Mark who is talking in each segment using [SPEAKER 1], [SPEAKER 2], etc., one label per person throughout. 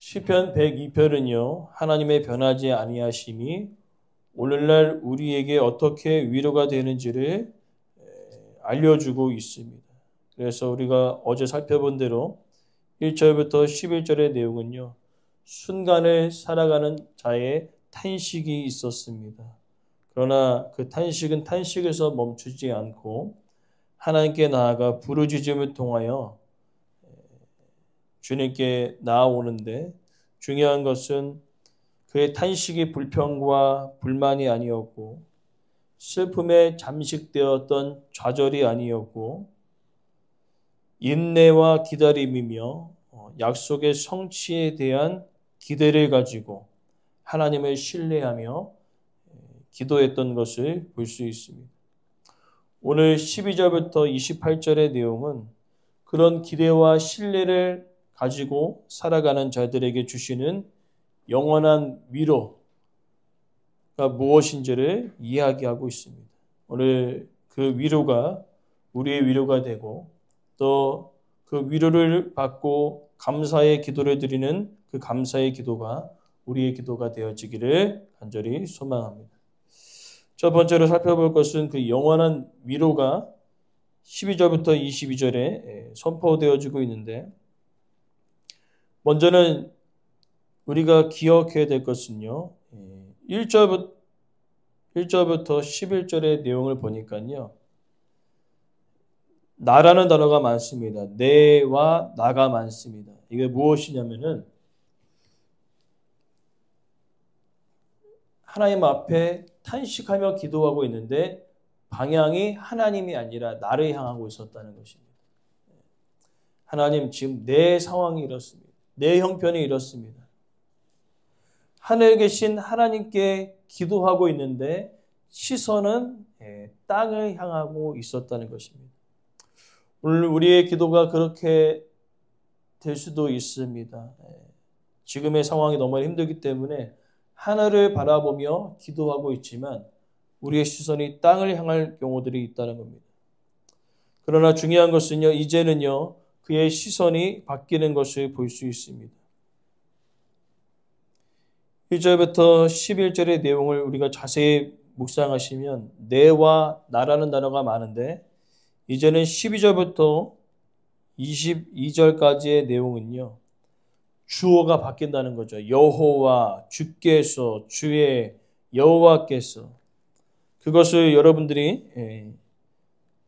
[SPEAKER 1] 시편 102편은요. 하나님의 변하지 아니하심이 오늘날 우리에게 어떻게 위로가 되는지를 알려주고 있습니다. 그래서 우리가 어제 살펴본 대로 1절부터 11절의 내용은요. 순간을 살아가는 자의 탄식이 있었습니다. 그러나 그 탄식은 탄식에서 멈추지 않고 하나님께 나아가 부르짖음을 통하여 주님께 나아오는데 중요한 것은 그의 탄식이 불평과 불만이 아니었고 슬픔에 잠식되었던 좌절이 아니었고 인내와 기다림이며 약속의 성취에 대한 기대를 가지고 하나님을 신뢰하며 기도했던 것을 볼 수 있습니다. 오늘 12절부터 28절의 내용은 그런 기대와 신뢰를 가지고 살아가는 자들에게 주시는 영원한 위로가 무엇인지를 이야기하고 있습니다. 오늘 그 위로가 우리의 위로가 되고 또 그 위로를 받고 감사의 기도를 드리는 그 감사의 기도가 우리의 기도가 되어지기를 간절히 소망합니다. 첫 번째로 살펴볼 것은 그 영원한 위로가 12절부터 22절에 선포되어지고 있는데 먼저는 우리가 기억해야 될 것은요. 1절부터 11절의 내용을 보니까요. 나라는 단어가 많습니다. 내와 나가 많습니다. 이게 무엇이냐면은 하나님 앞에 탄식하며 기도하고 있는데 방향이 하나님이 아니라 나를 향하고 있었다는 것입니다. 하나님 지금 내 상황이 이렇습니다. 내 형편이 이렇습니다. 하늘에 계신 하나님께 기도하고 있는데 시선은 땅을 향하고 있었다는 것입니다. 오늘 우리의 기도가 그렇게 될 수도 있습니다. 지금의 상황이 너무 힘들기 때문에 하늘을 바라보며 기도하고 있지만 우리의 시선이 땅을 향할 경우들이 있다는 겁니다. 그러나 중요한 것은요, 이제는요, 그의 시선이 바뀌는 것을 볼 수 있습니다. 1절부터 11절의 내용을 우리가 자세히 묵상하시면 내와 나라는 단어가 많은데 이제는 12절부터 22절까지의 내용은요. 주어가 바뀐다는 거죠. 여호와, 주께서, 주의 여호와께서. 그것을 여러분들이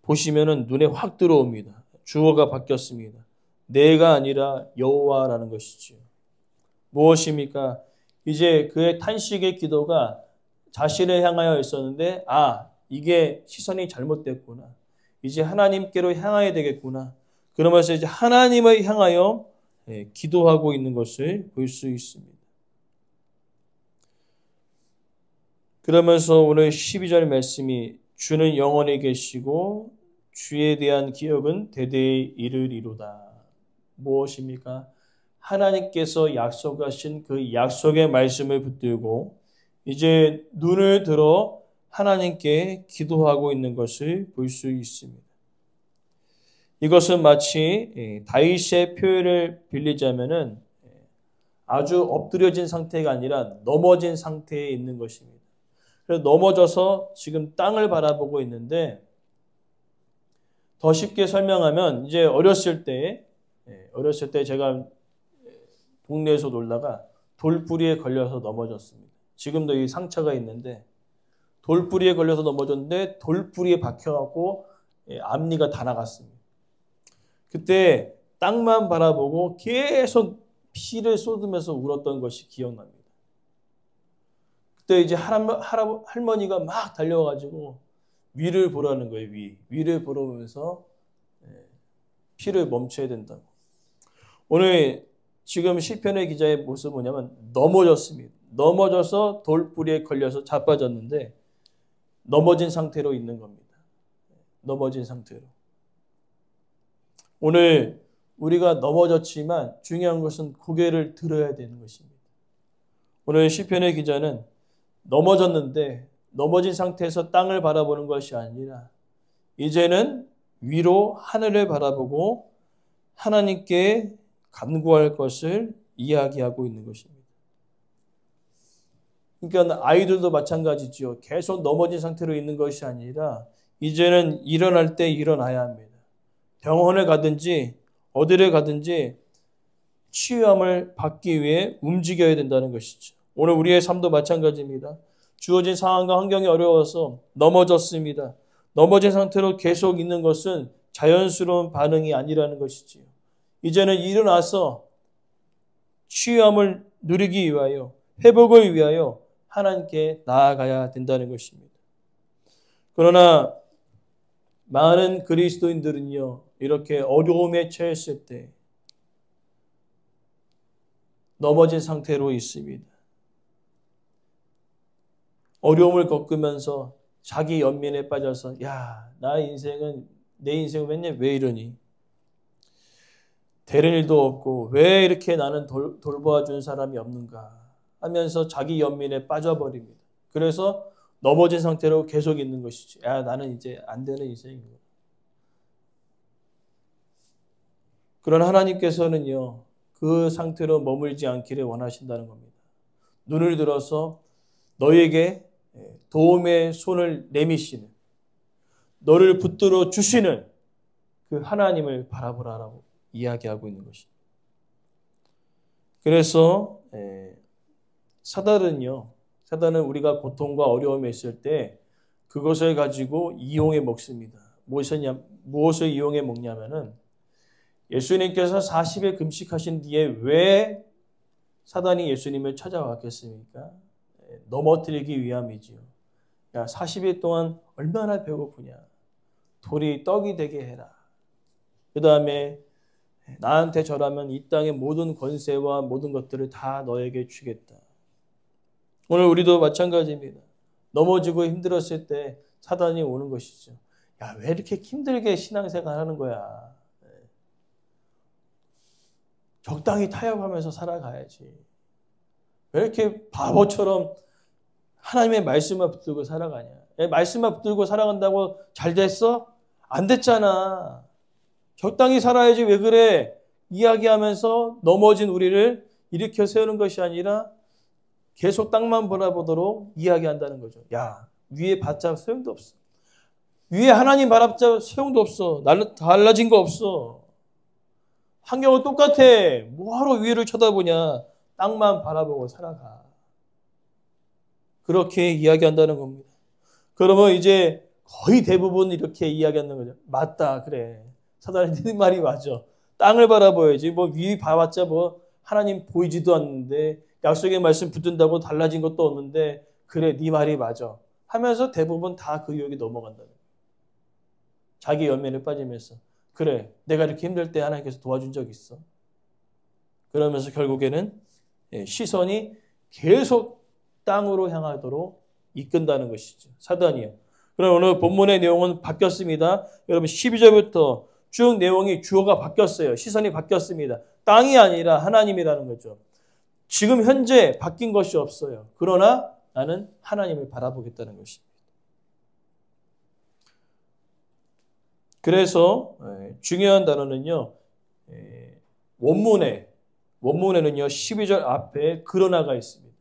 [SPEAKER 1] 보시면은 눈에 확 들어옵니다. 주어가 바뀌었습니다. 내가 아니라 여호와라는 것이죠. 무엇입니까? 이제 그의 탄식의 기도가 자신을 향하여 있었는데 이게 시선이 잘못됐구나. 이제 하나님께로 향해야 되겠구나. 그러면서 이제 하나님을 향하여 기도하고 있는 것을 볼 수 있습니다. 그러면서 오늘 12절 말씀이 주는 영원히 계시고 주에 대한 기억은 대대에 이르리로다. 무엇입니까? 하나님께서 약속하신 그 약속의 말씀을 붙들고 이제 눈을 들어 하나님께 기도하고 있는 것을 볼 수 있습니다. 이것은 마치 다윗의 표현을 빌리자면은 아주 엎드려진 상태가 아니라 넘어진 상태에 있는 것입니다. 그래서 넘어져서 지금 땅을 바라보고 있는데 더 쉽게 설명하면 이제 어렸을 때 제가 동네에서 놀다가 돌뿌리에 걸려서 넘어졌습니다. 지금도 이 상처가 있는데 돌뿌리에 걸려서 넘어졌는데 돌뿌리에 박혀갖고 앞니가 다 나갔습니다. 그때 땅만 바라보고 계속 피를 쏟으면서 울었던 것이 기억납니다. 그때 이제 할머니가 막 달려와가지고 위를 보라는 거예요. 위를 보러면서 피를 멈춰야 된다고. 오늘 지금 시편의 기자의 모습은 뭐냐면 넘어졌습니다. 넘어져서 돌뿌리에 걸려서 자빠졌는데 넘어진 상태로 있는 겁니다. 넘어진 상태로. 오늘 우리가 넘어졌지만 중요한 것은 고개를 들어야 되는 것입니다. 오늘 시편의 기자는 넘어졌는데 넘어진 상태에서 땅을 바라보는 것이 아니라 이제는 위로 하늘을 바라보고 하나님께 간구할 것을 이야기하고 있는 것입니다. 그러니까 아이들도 마찬가지죠. 계속 넘어진 상태로 있는 것이 아니라 이제는 일어날 때 일어나야 합니다. 병원에 가든지 어디를 가든지 치유함을 받기 위해 움직여야 된다는 것이죠. 오늘 우리의 삶도 마찬가지입니다. 주어진 상황과 환경이 어려워서 넘어졌습니다. 넘어진 상태로 계속 있는 것은 자연스러운 반응이 아니라는 것이지요. 이제는 일어나서 치유함을 누리기 위하여, 회복을 위하여 하나님께 나아가야 된다는 것입니다. 그러나 많은 그리스도인들은요, 이렇게 어려움에 처했을 때 넘어진 상태로 있습니다. 어려움을 겪으면서 자기 연민에 빠져서 내 인생은 맨날 왜 이러니? 되는 일도 없고 왜 이렇게 나는 돌봐준 사람이 없는가 하면서 자기 연민에 빠져버립니다. 그래서 넘어진 상태로 계속 있는 것이죠. 나는 이제 안 되는 인생이고. 그러나 하나님께서는요, 그 상태로 머물지 않기를 원하신다는 겁니다. 눈을 들어서 너에게 도움의 손을 내미시는, 너를 붙들어 주시는 그 하나님을 바라보라라고 이야기하고 있는 것입니다. 그래서 사단은 우리가 고통과 어려움에 있을 때 그것을 가지고 이용해 먹습니다. 무엇을 이용해 먹냐면은 예수님께서 40일 금식하신 뒤에 왜 사단이 예수님을 찾아왔겠습니까? 넘어뜨리기 위함이지요. 40일 동안 얼마나 배고프냐. 돌이 떡이 되게 해라. 그 다음에 나한테 절하면 이 땅의 모든 권세와 모든 것들을 다 너에게 주겠다. 오늘 우리도 마찬가지입니다. 넘어지고 힘들었을 때 사단이 오는 것이죠. 왜 이렇게 힘들게 신앙생활 하는 거야. 적당히 타협하면서 살아가야지. 왜 이렇게 바보처럼 하나님의 말씀만 붙들고 살아가냐. 말씀만 붙들고 살아간다고 잘 됐어? 안 됐잖아. 적당히 살아야지 왜 그래? 이야기하면서 넘어진 우리를 일으켜 세우는 것이 아니라 계속 땅만 바라보도록 이야기한다는 거죠. 위에 봤자 소용도 없어. 위에 하나님 바라봤자 소용도 없어. 달라진 거 없어. 환경은 똑같아. 뭐하러 위를 쳐다보냐. 땅만 바라보고 살아가. 그렇게 이야기한다는 겁니다. 그러면 이제 거의 대부분 이렇게 이야기하는 거죠. 맞다. 그래. 사단이 네 말이 맞아. 땅을 바라봐야지. 위 봐봤자 하나님 보이지도 않는데 약속의 말씀 붙든다고 달라진 것도 없는데 그래 네 말이 맞아. 하면서 대부분 다 그 유혹에 넘어간다는 거예요. 자기 연민에 빠지면서 그래 내가 이렇게 힘들 때 하나님께서 도와준 적 있어. 그러면서 결국에는 시선이 계속 땅으로 향하도록 이끈다는 것이죠. 사단이요. 그럼 오늘 본문의 내용은 바뀌었습니다. 여러분 12절부터 쭉 내용이 주어가 바뀌었어요. 시선이 바뀌었습니다. 땅이 아니라 하나님이라는 거죠. 지금 현재 바뀐 것이 없어요. 그러나 나는 하나님을 바라보겠다는 것입니다. 그래서 중요한 단어는요. 원문에는요. 12절 앞에 그러나가 있습니다.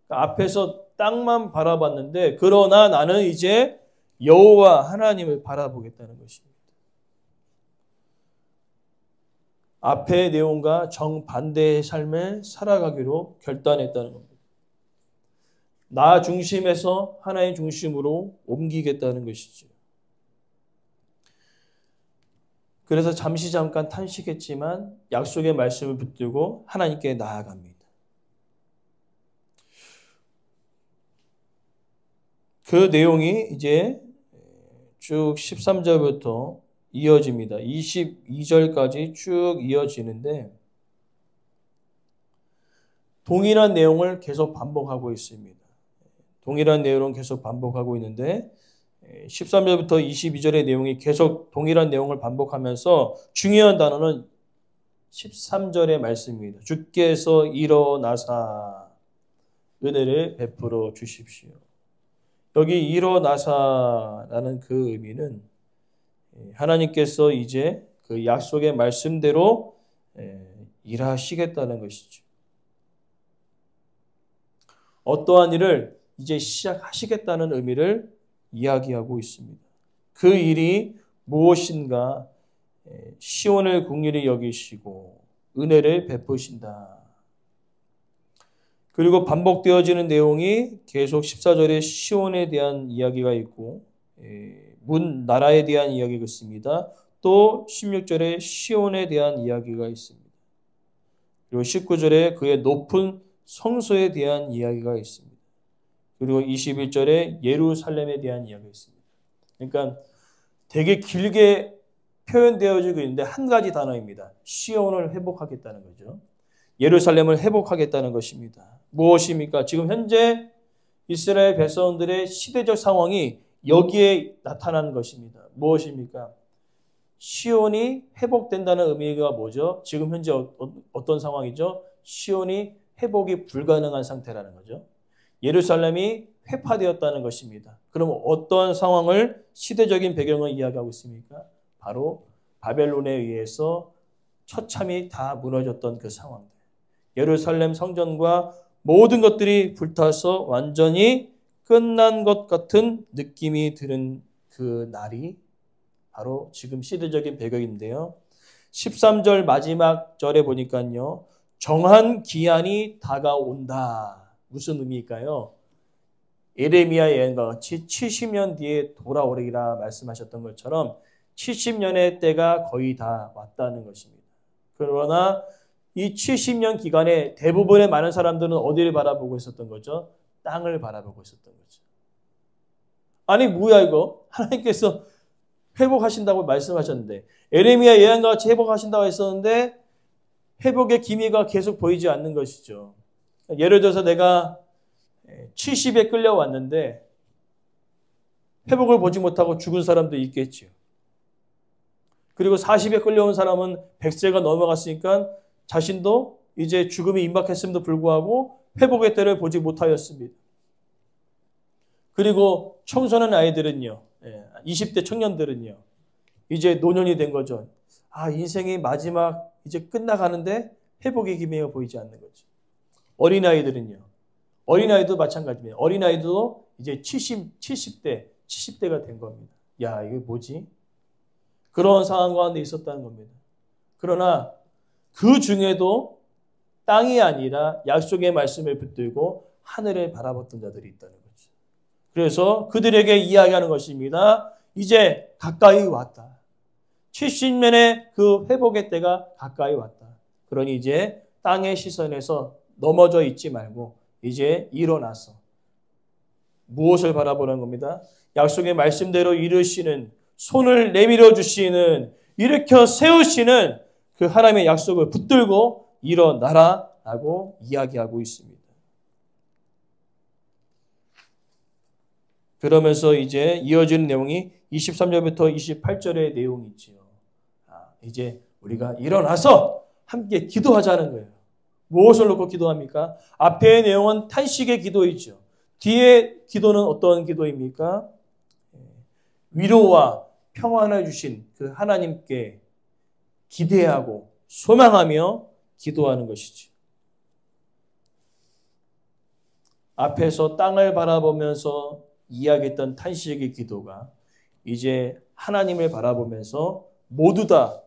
[SPEAKER 1] 앞에서 땅만 바라봤는데 그러나 나는 이제 여호와 하나님을 바라보겠다는 것입니다. 앞의 내용과 정반대의 삶을 살아가기로 결단했다는 겁니다. 나 중심에서 하나님 중심으로 옮기겠다는 것이죠. 그래서 잠깐 탄식했지만 약속의 말씀을 붙들고 하나님께 나아갑니다. 그 내용이 이제 쭉 13절부터 이어집니다. 22절까지 쭉 이어지는데 동일한 내용을 계속 반복하고 있습니다. 동일한 내용은 계속 반복하고 있는데 13절부터 22절의 내용이 계속 동일한 내용을 반복하면서 중요한 단어는 13절의 말씀입니다. 주께서 일어나사 은혜를 베풀어 주십시오. 여기 일어나사라는 그 의미는 하나님께서 이제 그 약속의 말씀대로 일하시겠다는 것이죠. 어떠한 일을 이제 시작하시겠다는 의미를 이야기하고 있습니다. 그 일이 무엇인가? 시온을 긍휼히 여기시고 은혜를 베푸신다. 그리고 반복되어지는 내용이 계속 14절에 시온에 대한 이야기가 있고 문 나라에 대한 이야기가 있습니다. 또 16절에 시온에 대한 이야기가 있습니다. 그리고 19절에 그의 높은 성소에 대한 이야기가 있습니다. 그리고 21절에 예루살렘에 대한 이야기가 있습니다. 그러니까 되게 길게 표현되어지고 있는데 한 가지 단어입니다. 시온을 회복하겠다는 거죠. 예루살렘을 회복하겠다는 것입니다. 무엇입니까? 지금 현재 이스라엘 백성들의 시대적 상황이 여기에 나타난 것입니다. 무엇입니까? 시온이 회복된다는 의미가 뭐죠? 지금 현재 어떤 상황이죠? 시온이 회복이 불가능한 상태라는 거죠. 예루살렘이 회파되었다는 것입니다. 그럼 어떤 상황을 시대적인 배경을 이야기하고 있습니까? 바로 바벨론에 의해서 처참히 다 무너졌던 그 상황들. 예루살렘 성전과 모든 것들이 불타서 완전히 끝난 것 같은 느낌이 드는 그 날이 바로 지금 시대적인 배경인데요. 13절 마지막 절에 보니까요. 정한 기한이 다가온다. 무슨 의미일까요? 예레미야 예언과 같이 70년 뒤에 돌아오리라 말씀하셨던 것처럼 70년의 때가 거의 다 왔다는 것입니다. 그러나 이 70년 기간에 대부분의 많은 사람들은 어디를 바라보고 있었던 거죠? 땅을 바라보고 있었던 거죠. 아니 뭐야 이거? 하나님께서 회복하신다고 말씀하셨는데 예레미야 예언과 같이 회복하신다고 했었는데 회복의 기미가 계속 보이지 않는 것이죠. 예를 들어서 내가 70에 끌려왔는데 회복을 보지 못하고 죽은 사람도 있겠죠. 그리고 40에 끌려온 사람은 100세가 넘어갔으니까 자신도 이제 죽음이 임박했음에도 불구하고 회복의 때를 보지 못하였습니다. 그리고 청소년 아이들은요. 20대 청년들은요. 이제 노년이 된 거죠. 아, 인생이 마지막 이제 끝나가는데 회복의 기미가 보이지 않는 거죠. 어린아이들은요. 어린아이도 마찬가지입니다. 어린아이도 이제 70대가 된 겁니다. 야, 이게 뭐지? 그런 상황 가운데 있었다는 겁니다. 그러나 그 중에도 땅이 아니라 약속의 말씀을 붙들고 하늘을 바라봤던 자들이 있다는 거죠. 그래서 그들에게 이야기하는 것입니다. 이제 가까이 왔다. 70년의 그 회복의 때가 가까이 왔다. 그러니 이제 땅의 시선에서 넘어져 있지 말고 이제 일어나서 무엇을 바라보는 겁니다? 약속의 말씀대로 이루시는, 손을 내밀어 주시는, 일으켜 세우시는 그 하나님의 약속을 붙들고 일어나라 라고 이야기하고 있습니다. 그러면서 이제 이어지는 내용이 23절부터 28절의 내용이지요. 이제 우리가 일어나서 함께 기도하자는 거예요. 무엇을 놓고 기도합니까? 앞의 내용은 탄식의 기도이죠. 뒤에 기도는 어떤 기도입니까? 위로와 평안을 주신 그 하나님께 기대하고 소망하며 기도하는 것이죠. 앞에서 땅을 바라보면서 이야기했던 탄식의 기도가 이제 하나님을 바라보면서 모두 다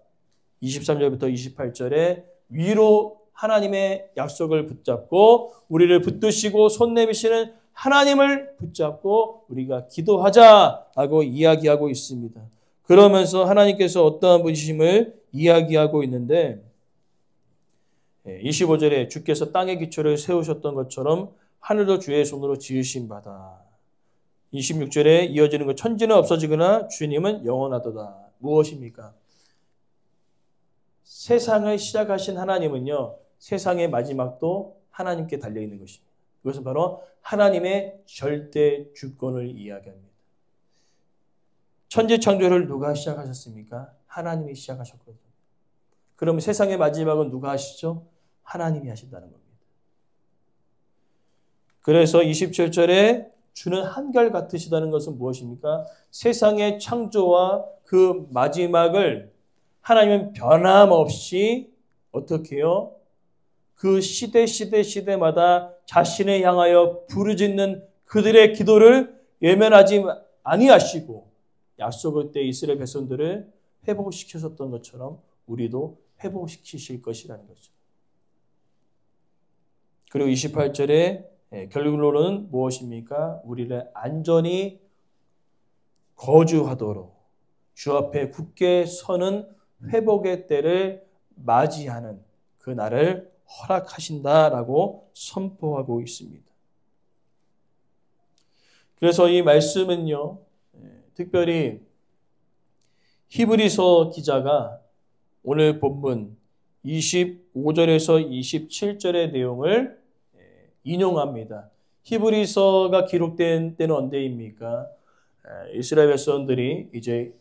[SPEAKER 1] 23절부터 28절에 위로 하나님의 약속을 붙잡고 우리를 붙드시고 손 내미시는 하나님을 붙잡고 우리가 기도하자라고 이야기하고 있습니다. 그러면서 하나님께서 어떠한 분이심을 이야기하고 있는데 25절에 주께서 땅의 기초를 세우셨던 것처럼 하늘도 주의 손으로 지으신 바다. 26절에 이어지는 것, 천지는 없어지거나 주님은 영원하도다. 무엇입니까? 세상을 시작하신 하나님은요, 세상의 마지막도 하나님께 달려있는 것입니다. 그것은 바로 하나님의 절대 주권을 이야기합니다. 천지 창조를 누가 시작하셨습니까? 하나님이 시작하셨거든요. 그럼 세상의 마지막은 누가 하시죠? 하나님이 하신다는 겁니다. 그래서 27절에 주는 한결 같으시다는 것은 무엇입니까? 세상의 창조와 그 마지막을 하나님은 변함없이 어떻게 해요? 그 시대마다 자신을 향하여 부르짖는 그들의 기도를 외면하지 아니하시고 약속의 때 이스라엘 백성들을 회복시키셨던 것처럼 우리도 회복시키실 것이라는 거죠. 그리고 28절에 결론은 무엇입니까? 우리를 안전히 거주하도록 주 앞에 굳게 서는 회복의 때를 맞이하는 그 날을 허락하신다라고 선포하고 있습니다. 그래서 이 말씀은요, 특별히 히브리서 기자가 오늘 본문 25절에서 27절의 내용을 인용합니다. 히브리서가 기록된 때는 언제입니까? 이스라엘 백성들이 이제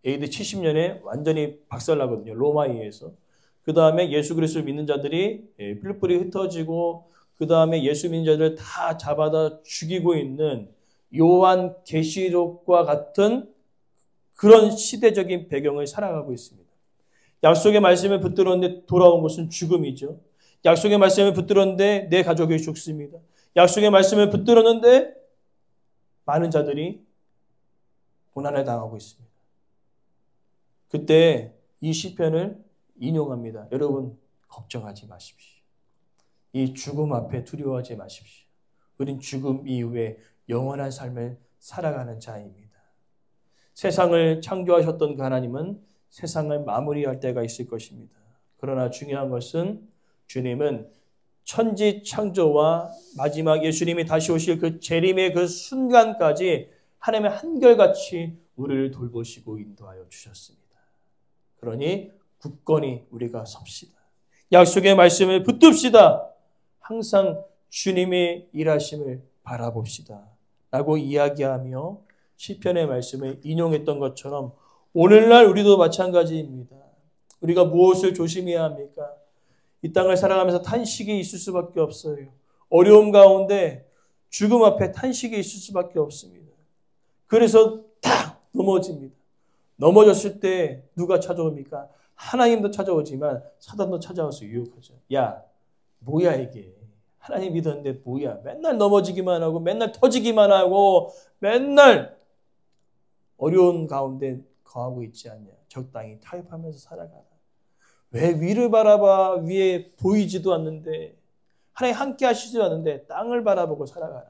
[SPEAKER 1] AD 70년에 완전히 박살나거든요. 로마에 의해서. 그 다음에 예수 그리스도를 믿는 자들이 뿔뿔이 흩어지고 그 다음에 예수 믿는 자들을 다 잡아다 죽이고 있는 요한 계시록과 같은 그런 시대적인 배경을 살아가고 있습니다. 약속의 말씀을 붙들었는데 돌아온 것은 죽음이죠. 약속의 말씀을 붙들었는데 내 가족이 죽습니다. 약속의 말씀을 붙들었는데 많은 자들이 고난을 당하고 있습니다. 그때 이 시편을 인용합니다. 여러분 걱정하지 마십시오. 이 죽음 앞에 두려워하지 마십시오. 우린 죽음 이후에 영원한 삶을 살아가는 자입니다. 세상을 창조하셨던 그 하나님은 세상을 마무리할 때가 있을 것입니다. 그러나 중요한 것은 주님은 천지 창조와 마지막 예수님이 다시 오실 그 재림의 그 순간까지 하나님의 한결같이 우리를 돌보시고 인도하여 주셨습니다. 그러니 굳건히 우리가 섭시다. 약속의 말씀을 붙듭시다. 항상 주님의 일하심을 바라봅시다. 라고 이야기하며 시편의 말씀을 인용했던 것처럼 오늘날 우리도 마찬가지입니다. 우리가 무엇을 조심해야 합니까? 이 땅을 살아가면서 탄식이 있을 수밖에 없어요. 어려움 가운데 죽음 앞에 탄식이 있을 수밖에 없습니다. 그래서 딱 넘어집니다. 넘어졌을 때 누가 찾아옵니까? 하나님도 찾아오지만 사단도 찾아와서 유혹하죠. 야, 뭐야 이게. 하나님 믿었는데 뭐야. 맨날 넘어지기만 하고 맨날 터지기만 하고 맨날 어려운 가운데 거하고 있지 않냐. 적당히 타협하면서 살아가라. 왜 위를 바라봐. 위에 보이지도 않는데 하나님 함께 하시지도 않는데 땅을 바라보고 살아가라.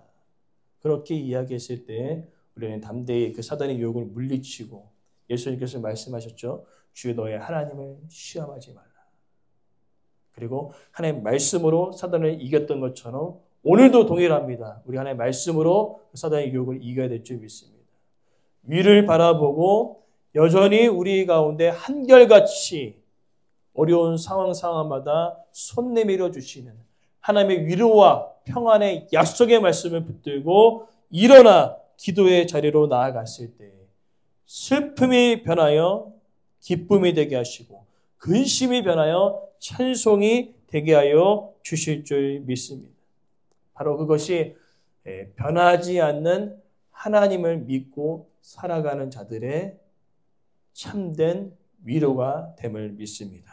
[SPEAKER 1] 그렇게 이야기했을 때 우리는 담대히 그 사단의 유혹을 물리치고 예수님께서 말씀하셨죠. 주 너의 하나님을 시험하지 말라. 그리고 하나님 말씀으로 사단을 이겼던 것처럼 오늘도 동일합니다. 우리 하나님 말씀으로 사단의 유혹을 이겨야 될 줄 믿습니다. 위를 바라보고 여전히 우리 가운데 한결같이 어려운 상황마다 손 내밀어 주시는 하나님의 위로와 평안의 약속의 말씀을 붙들고 일어나 기도의 자리로 나아갔을 때 슬픔이 변하여 기쁨이 되게 하시고 근심이 변하여 찬송이 되게 하여 주실 줄 믿습니다. 바로 그것이 변하지 않는 하나님을 믿고 살아가는 자들의 참된 위로가 됨을 믿습니다.